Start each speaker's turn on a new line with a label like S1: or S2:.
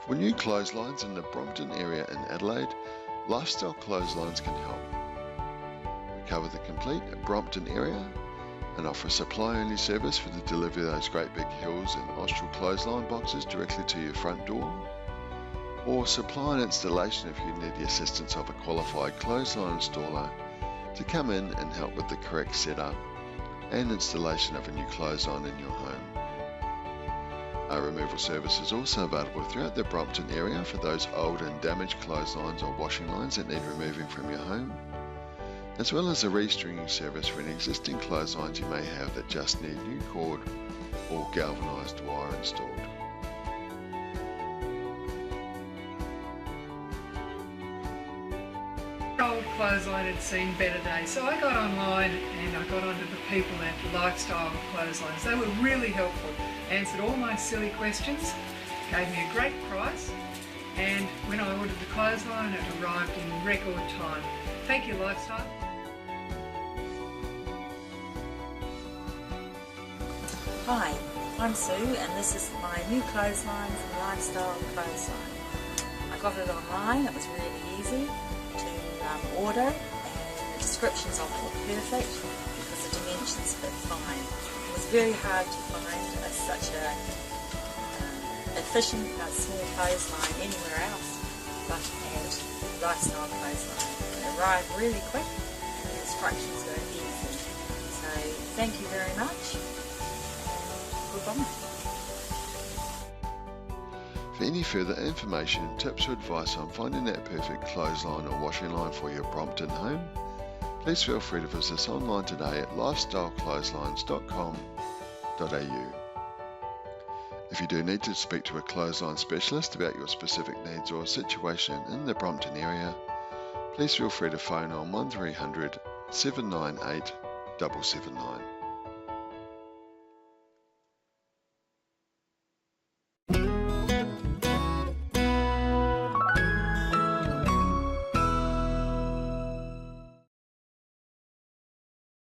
S1: For new clotheslines in the Brompton area in Adelaide, Lifestyle Clotheslines can help. We cover the complete Brompton area and offer a supply-only service for the delivery of those great big hills and Austral clothesline boxes directly to your front door, or supply and installation if you need the assistance of a qualified clothesline installer to come in and help with the correct setup and installation of a new clothesline in your home. Our removal service is also available throughout the Brompton area for those old and damaged clotheslines or washing lines that need removing from your home, as well as a restringing service for any existing clotheslines you may have that just need new cord or galvanised wire installed.
S2: Old clothesline had seen better days, so I got online and I got onto the people at Lifestyle Clotheslines. They were really helpful, answered all my silly questions, gave me a great price, and when I ordered the clothesline it arrived in record time. Thank you, Lifestyle.
S3: Hi, I'm Sue and this is my new clothesline from Lifestyle Clothesline. I got it online, it was really easy to order, and the descriptions of it were perfect because the dimensions fit fine. It was very hard to find such a efficient small clothesline anywhere else but at Lifestyle Clothesline. It arrived really quick and the instructions were easy. So thank you very much. Goodbye.
S1: For any further information, tips or advice on finding that perfect clothesline or washing line for your Brompton home, please feel free to visit us online today at lifestyleclotheslines.com.au. If you do need to speak to a clothesline specialist about your specific needs or situation in the Brompton area, please feel free to phone on 1300 798 779.